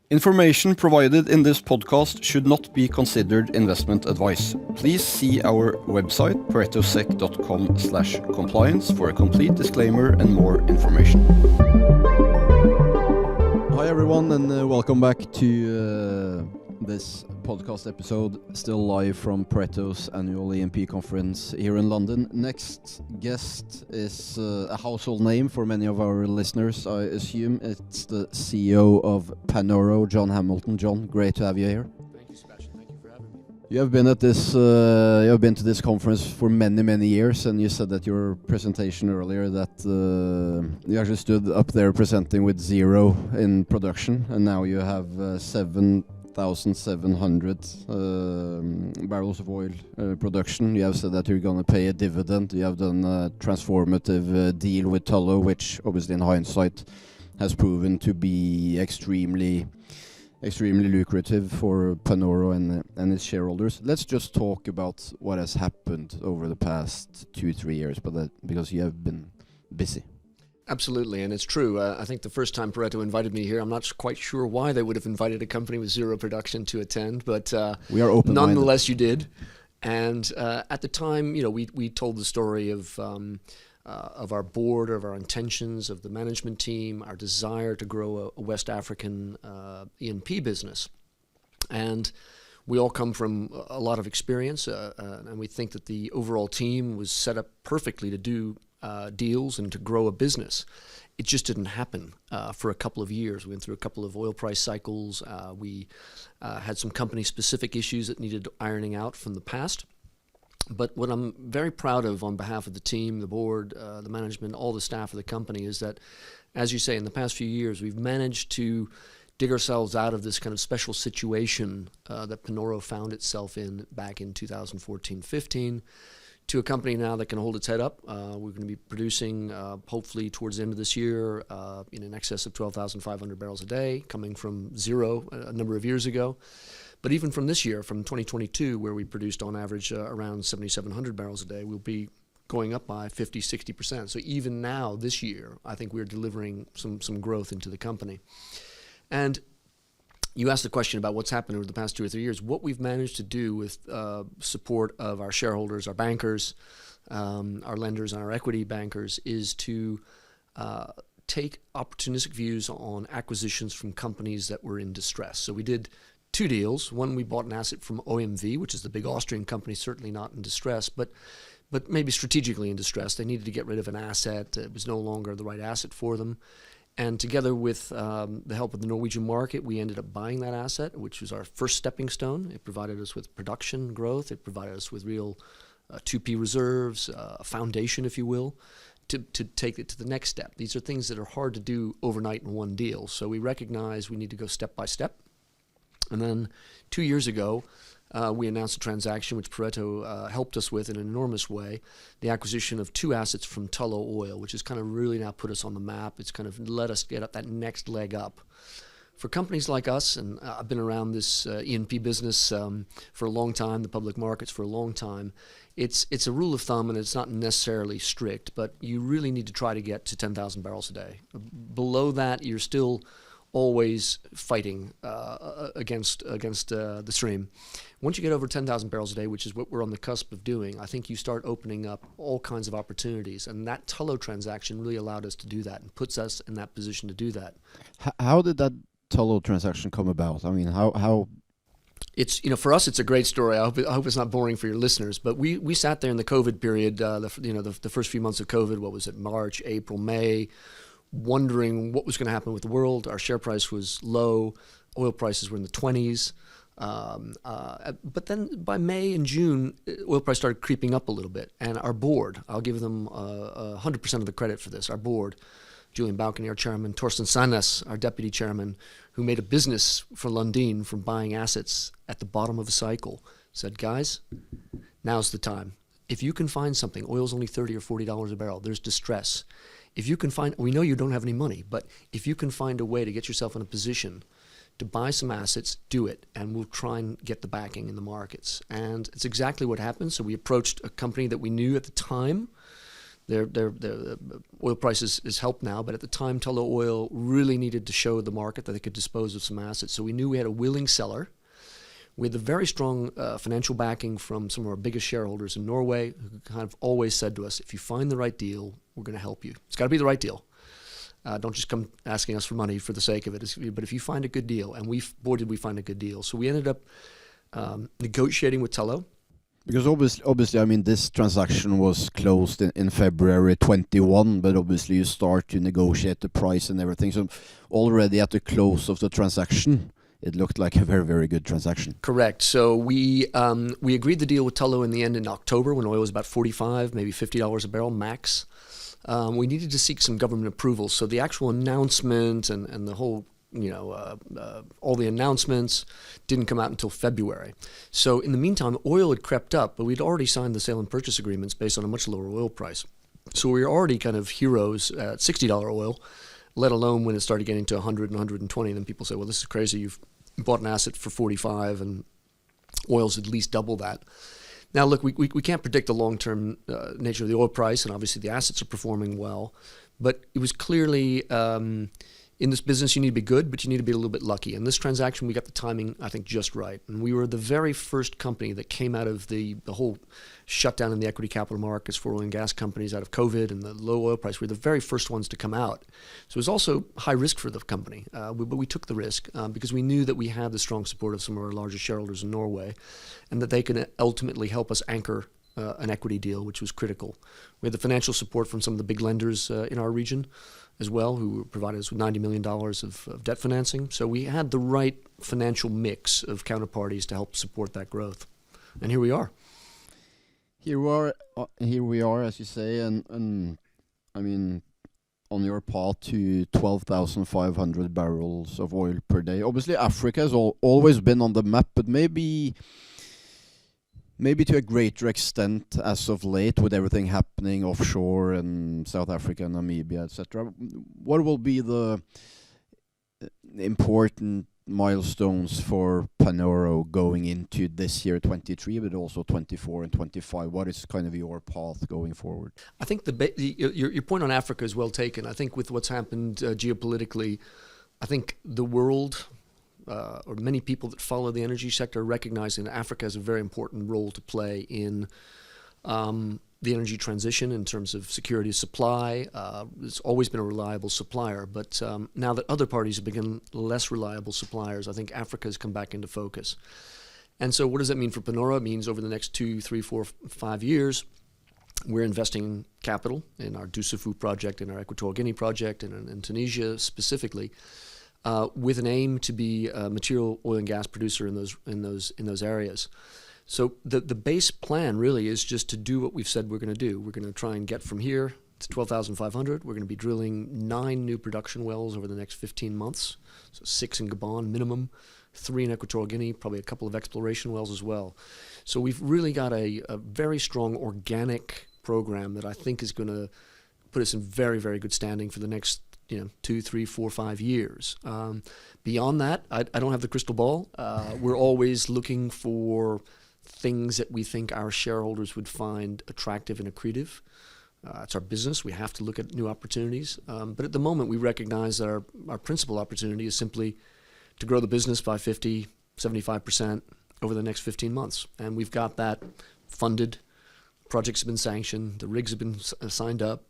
Information provided in this podcast should not be considered investment advice. Please see our website paretosec.com/compliance for a complete disclaimer and more information. Hi everyone and welcome back to this podcast episode, still live from Pareto's annual E&P conference here in London. Next guest is a household name for many of our listeners, I assume. It's the CEO of Panoro, John Hamilton. John, great to have you here. Thank you, Sebastian. Thank you for having me. You have been at this. You have been to this conference for many years, and you said that your presentation earlier that you actually stood up there presenting with zero in production, and now you have 7,700 barrels of oil production. You have said that you're going to pay a dividend. You have done a transformative deal with Tullow, which obviously in hindsight has proven to be extremely lucrative for Panoro and its shareholders. Let's just talk about what has happened over the past 2-3 years, because you have been busy. Absolutely, and it's true. I think the first time Pareto invited me here, I'm not quite sure why they would have invited a company with zero production to attend, but we are open-minded. Nonetheless, you did. And at the time, we told the story of our board, of our intentions, of the management team, our desire to grow a West African E&P business. And we all come from a lot of experience, and we think that the overall team was set up perfectly to do deals and to grow a business. It just didn't happen for a couple of years. We went through a couple of oil price cycles. We had some company-specific issues that needed ironing out from the past. But what I'm very proud of on behalf of the team, the board, the management, all the staff of the company is that, as you say, in the past few years, we've managed to dig ourselves out of this kind of special situation that Panoro found itself in back in 2014-15 to a company now that can hold its head up. We're going to be producing, hopefully towards the end of this year, in excess of 12,500 barrels a day, coming from zero a number of years ago. But even from this year, from 2022, where we produced on average around 7,700 barrels a day, we'll be going up by 50-60%. So even now, this year, I think we're delivering some growth into the company. And you asked the question about what's happened over the past 2 or 3 years. What we've managed to do with support of our shareholders, our bankers, our lenders, and our equity bankers is to take opportunistic views on acquisitions from companies that were in distress. So we did 2 deals. One, we bought an asset from OMV, which is the big Austrian company, certainly not in distress, but maybe strategically in distress. They needed to get rid of an asset. It was no longer the right asset for them. And together with the help of the Norwegian market, we ended up buying that asset, which was our first stepping stone. It provided us with production growth. It provided us with real 2P reserves, a foundation, if you will, to take it to the next step. These are things that are hard to do overnight in one deal. So we recognize we need to go step by step. And then 2 years ago, we announced a transaction which Pareto helped us with in an enormous way, the acquisition of 2 assets from Tullow Oil, which has kind of really now put us on the map. It's kind of let us get up that next leg up. For companies like us, and I've been around this E&P business for a long time, the public markets for a long time, it's a rule of thumb, and it's not necessarily strict, but you really need to try to get to 10,000 barrels a day. Below that, you're still always fighting against the stream. Once you get over 10,000 barrels a day, which is what we're on the cusp of doing, I think you start opening up all kinds of opportunities. And that Tullow transaction really allowed us to do that and puts us in that position to do that. How did that Tullow transaction come about? I mean, how? It's, for us, it's a great story. I hope it's not boring for your listeners. But we sat there in the COVID period, the first few months of COVID. What was it? March, April, May. Wondering what was going to happen with the world. Our share price was low. Oil prices were in the 20s. But then by May and June, oil price started creeping up a little bit. And our board, I'll give them 100% of the credit for this. Our board, Julian Balcony, our chairman, Torsten Sandnes, our deputy chairman, who made a business for Lundin from buying assets at the bottom of a cycle, said, guys, now's the time. If you can find something, oil's only $30 or $40 a barrel, there's distress. If you can find, we know you don't have any money, but if you can find a way to get yourself in a position to buy some assets, do it, and we'll try and get the backing in the markets. And it's exactly what happened. So we approached a company that we knew at the time Their oil price is helped now, but at the time, Tullow Oil really needed to show the market that they could dispose of some assets. So we knew we had a willing seller. We had a very strong financial backing from some of our biggest shareholders in Norway, who kind of always said to us, if you find the right deal, we're going to help you. It's got to be the right deal. Don't just come asking us for money for the sake of it. But if you find a good deal, and boy, did we find a good deal. So we ended up negotiating with Tullow. Because obviously, I mean, this transaction was closed in February 21, but obviously you start to negotiate the price and everything. So already at the close of the transaction, it looked like a very, very good transaction. Correct. So we agreed the deal with Tullow in the end in October when oil was about $45, maybe $50 a barrel max. We needed to seek some government approval. So the actual announcement and the whole, all the announcements didn't come out until February. So in the meantime, oil had crept up, but we'd already signed the sale and purchase agreements based on a much lower oil price. So we were already kind of heroes at $60 oil, let alone when it started getting to 100 and 120. And then people say, well, this is crazy. You've bought an asset for 45 and oil's at least double that. Now, look, we can't predict the long-term nature of the oil price, and obviously the assets are performing well. But it was clearly, in this business, you need to be good, but you need to be a little bit lucky. In this transaction, we got the timing, I think, just right. And we were the very first company that came out of the whole shutdown in the equity capital markets for oil and gas companies out of COVID and the low oil price. We were the very first ones to come out. So it was also high risk for the company, but we took the risk because we knew that we had the strong support of some of our largest shareholders in Norway and that they could ultimately help us anchor an equity deal, which was critical. We had the financial support from some of the big lenders in our region as well, who provided us with $90 million of debt financing. So we had the right financial mix of counterparties to help support that growth. And here we are. Here we are, as you say, and I mean, on your path to 12,500 barrels of oil per day. Obviously, Africa has always been on the map, but maybe to a greater extent as of late, with everything happening offshore in South Africa, Namibia, etc. What will be the important milestones for Panoro going into this year, 23, but also 24 and 25? What is kind of your path going forward? I think your point on Africa is well taken. I think with what's happened geopolitically, I think the world, or many people that follow the energy sector, recognizing that Africa has a very important role to play in the energy transition in terms of security of supply. It's always been a reliable supplier, but now that other parties have become less reliable suppliers, I think Africa has come back into focus. And so what does that mean for Panoro? It means over the next 2, 3, 4, 5 years, we're investing capital in our Dussafu project, in our Equatorial Guinea project, and in Tunisia specifically, with an aim to be a material oil and gas producer in those areas. So the base plan really is just to do what we've said we're going to do. We're going to try and get from here to 12,500. We're going to be drilling 9 new production wells over the next 15 months, so 6 in Gabon minimum, 3 in Equatorial Guinea, probably a couple of exploration wells as well. So we've really got a very strong organic program that I think is going to put us in very, very good standing for the next 2, 3, 4, 5 years. Beyond that, I don't have the crystal ball. We're always looking for things that we think our shareholders would find attractive and accretive. It's our business. We have to look at new opportunities. But at the moment, we recognize that our principal opportunity is simply to grow the business by 50, 75% over the next 15 months. And we've got that funded. Projects have been sanctioned. The rigs have been signed up.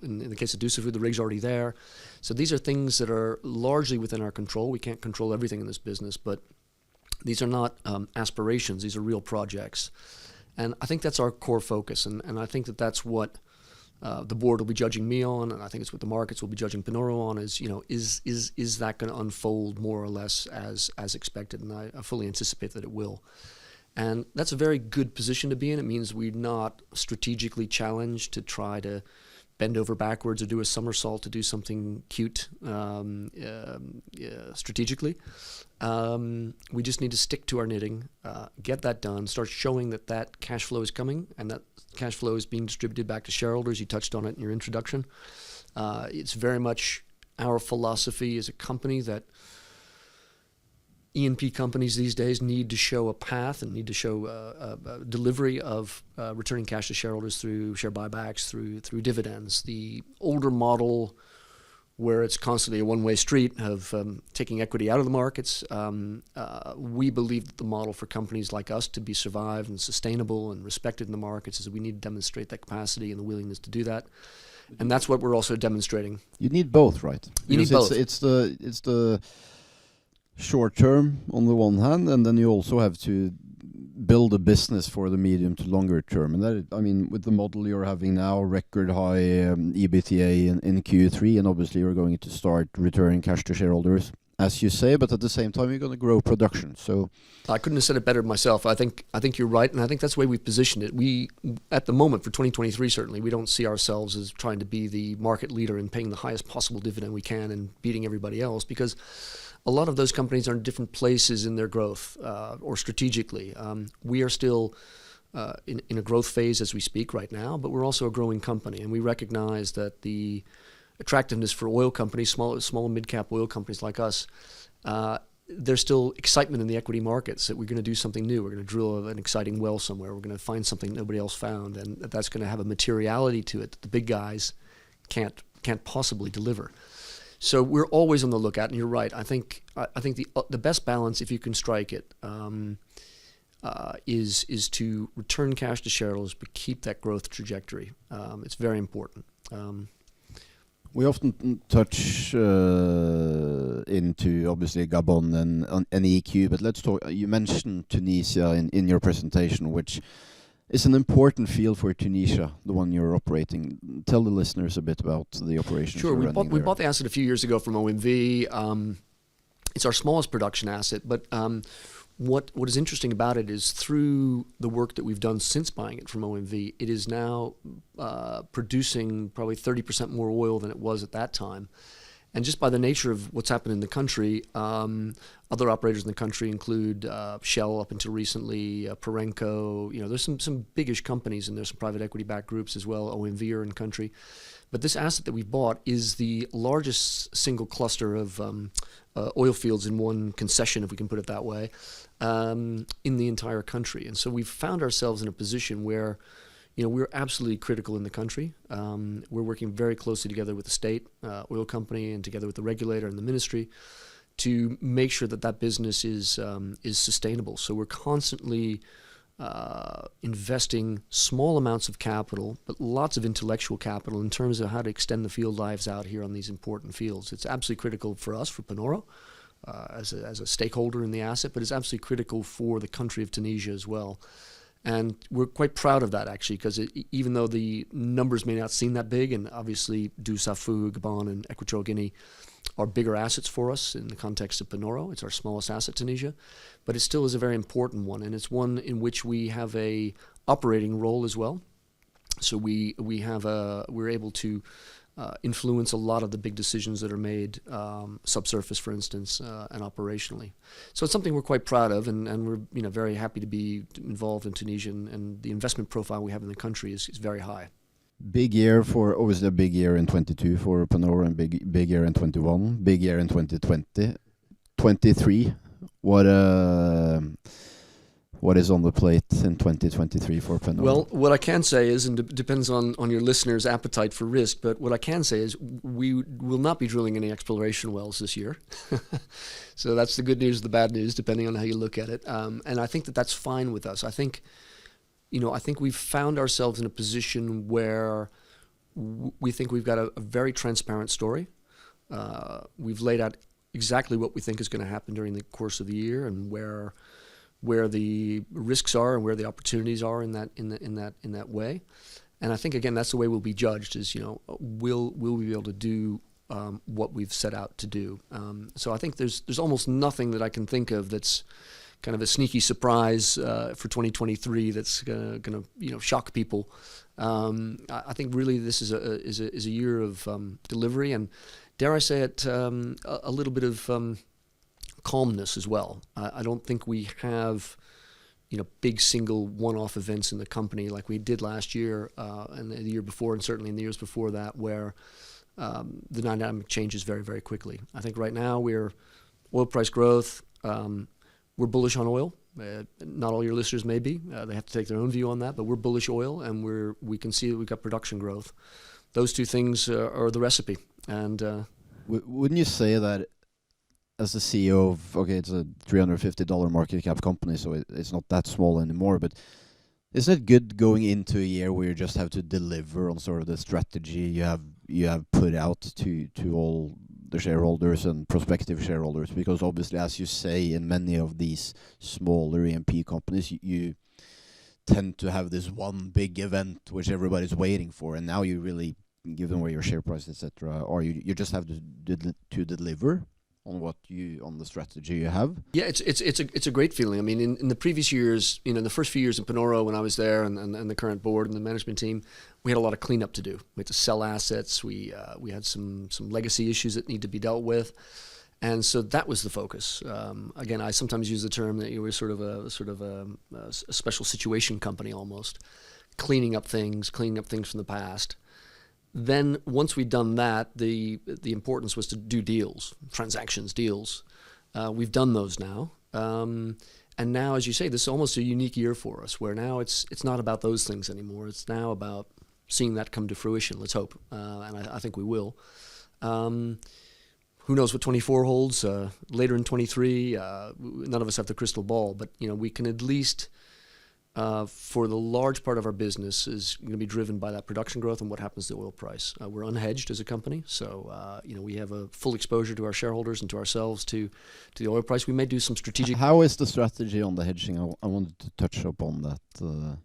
In the case of Dussafu, the rig's already there. So these are things that are largely within our control. We can't control everything in this business, but these are not aspirations. These are real projects. And I think that's our core focus. And I think that that's what the board will be judging me on, and I think it's what the markets will be judging Panoro on, is that going to unfold more or less as expected? And I fully anticipate that it will. And that's a very good position to be in. It means we're not strategically challenged to try to bend over backwards or do a somersault to do something cute strategically. We just need to stick to our knitting, get that done, start showing that cash flow is coming and that cash flow is being distributed back to shareholders. You touched on it in your introduction. It's very much our philosophy as a company that E&P companies these days need to show a path and need to show a delivery of returning cash to shareholders through share buybacks, through dividends. The older model, where it's constantly a one-way street of taking equity out of the markets, we believe that the model for companies like us to be survive and sustainable and respected in the markets is that we need to demonstrate that capacity and the willingness to do that. And that's what we're also demonstrating. You need both, right? You need both. It's the short term on the one hand, and then you also have to build a business for the medium to longer term. And that, I mean, with the model you're having now, record high EBITDA in Q3, and obviously you're going to start returning cash to shareholders, as you say, but at the same time you're going to grow production. So I couldn't have said it better myself. I think you're right, and I think that's the way we've positioned it. We, at the moment, for 2023 certainly, we don't see ourselves as trying to be the market leader in paying the highest possible dividend we can and beating everybody else, because a lot of those companies are in different places in their growth or strategically. We are still in a growth phase as we speak right now, but we're also a growing company, and we recognize that the attractiveness for oil companies, small and mid-cap oil companies like us, there's still excitement in the equity markets that we're going to do something new. We're going to drill an exciting well somewhere. We're going to find something nobody else found, and that's going to have a materiality to it that the big guys can't possibly deliver. So we're always on the lookout, and you're right. I think the best balance, if you can strike it, is to return cash to shareholders but keep that growth trajectory. It's very important. We often touch into obviously Gabon and EQ, but let's talk. You mentioned Tunisia in your presentation, which is an important field for Tunisia, the one you're operating. Tell the listeners a bit about the operations. Sure, we bought the asset a few years ago from OMV. It's our smallest production asset, but what is interesting about it is through the work that we've done since buying it from OMV, it is now producing probably 30% more oil than it was at that time. And just by the nature of what's happened in the country, other operators in the country include Shell up until recently, Pareto. There's some biggish companies, and there's some private equity-backed groups as well. OMV are in country. But this asset that we bought is the largest single cluster of oil fields in one concession, if we can put it that way, in the entire country. And so we've found ourselves in a position where we're absolutely critical in the country. We're working very closely together with the state oil company and together with the regulator and the ministry to make sure that business is sustainable. So we're constantly investing small amounts of capital, but lots of intellectual capital in terms of how to extend the field lives out here on these important fields. It's absolutely critical for us, for Panoro, as a stakeholder in the asset, but it's absolutely critical for the country of Tunisia as well. And we're quite proud of that, actually, because even though the numbers may not seem that big, and obviously Dussafu, Gabon, and Equatorial Guinea are bigger assets for us in the context of Panoro. It's our smallest asset, Tunisia, but it still is a very important one, and it's one in which we have a operating role as well. So we're able to influence a lot of the big decisions that are made subsurface, for instance, and operationally. So it's something we're quite proud of, and we're very happy to be involved in Tunisia, and the investment profile we have in the country is very high. Big year obviously a big year in 22 for Panoro, and big year in 21, big year in 2020. 23, what is on the plate in 2023 for Panoro? Well, what I can say is, and it depends on your listeners' appetite for risk, but what I can say is we will not be drilling any exploration wells this year. So that's the good news, the bad news, depending on how you look at it. And I think that's fine with us. I think we've found ourselves in a position where we think we've got a very transparent story. We've laid out exactly what we think is going to happen during the course of the year, and where the risks are and where the opportunities are in that way. And I think, again, that's the way we'll be judged, is will we be able to do what we've set out to do. So I think there's almost nothing that I can think of that's kind of a sneaky surprise for 2023 that's going to shock people. I think really this is a year of delivery, and dare I say it, a little bit of calmness as well. I don't think we have big single one-off events in the company like we did last year and the year before, and certainly in the years before that, where the dynamic changes very, very quickly. I think right now we're oil price growth, we're bullish on oil. Not all your listeners may be. They have to take their own view on that, but we're bullish oil, and we can see that we've got production growth. Those two things are the recipe. And wouldn't you say that as the CEO of, okay, it's a $350 market cap company, so it's not that small anymore, but isn't it good going into a year where you just have to deliver on sort of the strategy you have put out to all the shareholders and prospective shareholders? Because obviously, as you say, in many of these smaller E&P companies, you tend to have this one big event which everybody's waiting for, and now you really, given where your share price, etc., or you just have to deliver on the strategy you have. Yeah, it's a great feeling. I mean, in the previous years, in the first few years in Panoro when I was there, and the current board and the management team, we had a lot of cleanup to do. We had to sell assets. We had some legacy issues that need to be dealt with, and so that was the focus. Again, I sometimes use the term that you were sort of a special situation company almost, cleaning up things from the past. Then once we'd done that, the importance was to do deals. We've done those now. And now, as you say, this is almost a unique year for us, where now it's not about those things anymore. It's now about seeing that come to fruition, let's hope. And I think we will. Who knows what 24 holds? Later in 23, none of us have the crystal ball, but we can at least... for the large part of our business is going to be driven by that production growth and what happens to the oil price. We're unhedged as a company, so we have a full exposure to our shareholders and to ourselves to the oil price. We may do some strategic... How is the strategy on the hedging? I wanted to touch upon that.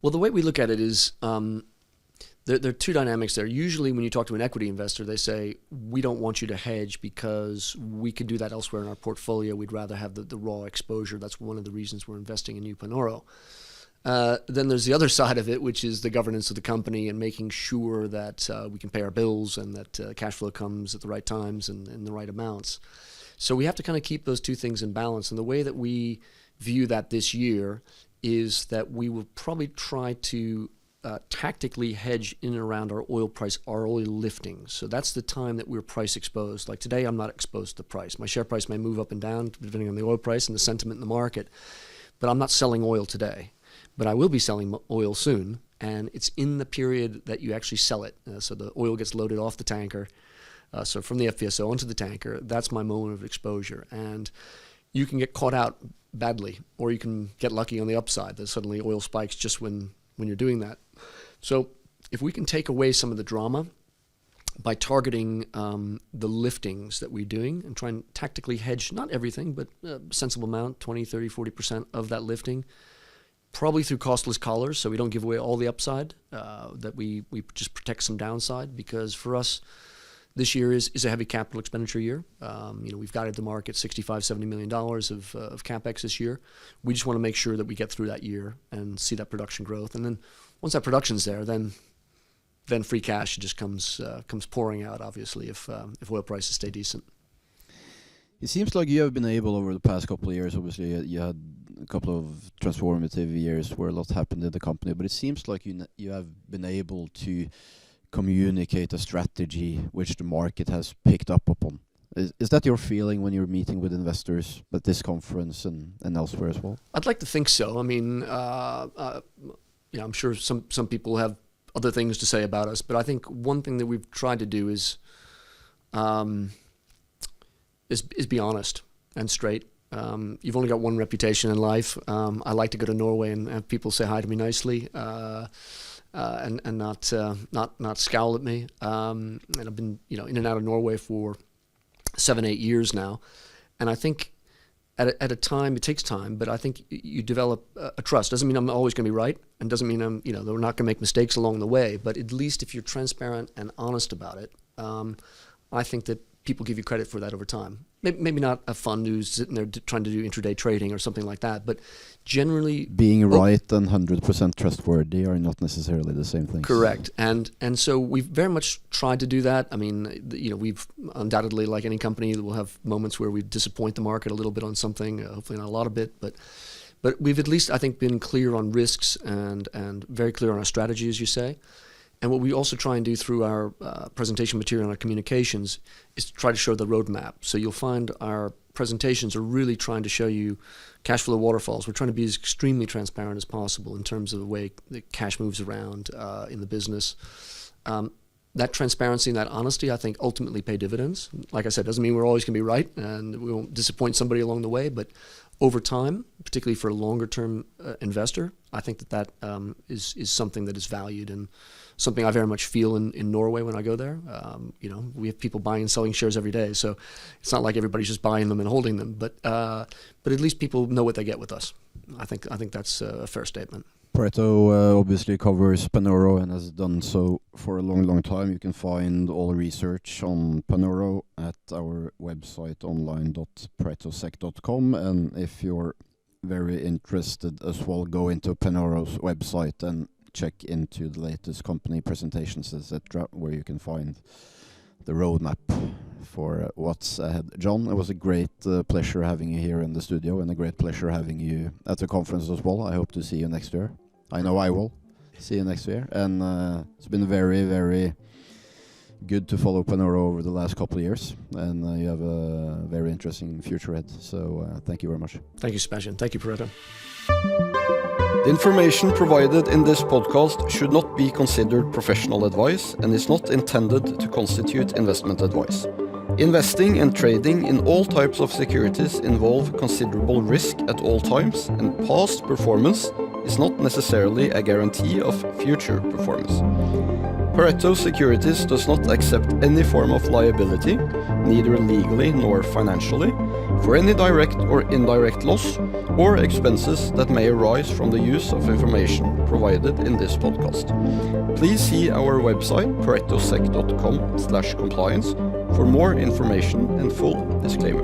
Well, the way we look at it is there are two dynamics there. Usually when you talk to an equity investor, they say, we don't want you to hedge because we could do that elsewhere in our portfolio. We'd rather have the raw exposure. That's one of the reasons we're investing in New Panoro. Then there's the other side of it, which is the governance of the company and making sure that we can pay our bills and that cash flow comes at the right times and in the right amounts. So we have to kind of keep those two things in balance. And the way that we view that this year is that we will probably try to tactically hedge in and around our oil price, our oil lifting. So that's the time that we're price exposed. Like today, I'm not exposed to the price. My share price may move up and down depending on the oil price and the sentiment in the market, but I'm not selling oil today. But I will be selling oil soon, and it's in the period that you actually sell it. So the oil gets loaded off the tanker, so from the FPSO onto the tanker. That's my moment of exposure. And you can get caught out badly, or you can get lucky on the upside that suddenly oil spikes just when you're doing that. So if we can take away some of the drama by targeting the liftings that we're doing and try and tactically hedge, not everything, but a sensible amount, 20, 30, 40% of that lifting, probably through costless collars, so we don't give away all the upside, that we just protect some downside, because for us, this year is a heavy capital expenditure year. We've guided the market $65-70 million of CapEx this year. We just want to make sure that we get through that year and see that production growth. And then once that production's there, then free cash just comes pouring out, obviously, if oil prices stay decent. It seems like you have been able over the past couple of years, obviously you had a couple of transformative years where a lot happened in the company, but it seems like you have been able to communicate a strategy which the market has picked up upon. Is that your feeling when you're meeting with investors at this conference and elsewhere as well? I'd like to think so. I mean, I'm sure some people have other things to say about us, but I think one thing that we've tried to do is be honest and straight. You've only got one reputation in life. I like to go to Norway and have people say hi to me nicely, and not scowl at me. And I've been in and out of Norway for 7-8 years now, and I think at a time, it takes time, but I think you develop a trust. Doesn't mean I'm always going to be right, and doesn't mean I'm that we're not going to make mistakes along the way. But at least if you're transparent and honest about it, I think that people give you credit for that over time. Maybe not a fund who's sitting there trying to do intraday trading or something like that, but generally... Being right and 100% trustworthy are not necessarily the same things. Correct. And so we've very much tried to do that. I mean, we've undoubtedly, like any company, we'll have moments where we disappoint the market a little bit on something, hopefully not a lot of it, but we've at least, I think, been clear on risks and very clear on our strategy, as you say. And what we also try and do through our presentation material and our communications is to try to show the roadmap. So you'll find our presentations are really trying to show you cash flow waterfalls. We're trying to be as extremely transparent as possible in terms of the way the cash moves around in the business. That transparency and that honesty, I think, ultimately pay dividends. Like I said, doesn't mean we're always going to be right and we won't disappoint somebody along the way, but over time, particularly for a longer-term investor, I think that is something that is valued and something I very much feel in Norway when I go there. We have people buying and selling shares every day, so it's not like everybody's just buying them and holding them, but at least people know what they get with us. I think that's a fair statement. Pareto obviously covers Panoro and has done so for a long time. You can find all research on Panoro at our website online.paretosec.com, and if you're very interested as well, go into Panoro's website and check into the latest company presentations, etc., where you can find the roadmap for what's ahead. John, it was a great pleasure having you here in the studio, and a great pleasure having you at the conference as well. I hope to see you next year. I know I will see you next year, and it's been very, very good to follow Panoro over the last couple of years, and you have a very interesting future ahead. So thank you very much. Thank you, Sebastian. Thank you, Pareto. The information provided in this podcast should not be considered professional advice and is not intended to constitute investment advice. Investing and trading in all types of securities involve considerable risk at all times, and past performance is not necessarily a guarantee of future performance. Pareto Securities does not accept any form of liability, neither legally nor financially, for any direct or indirect loss or expenses that may arise from the use of information provided in this podcast. Please see our website paretosec.com/compliance for more information and full disclaimer.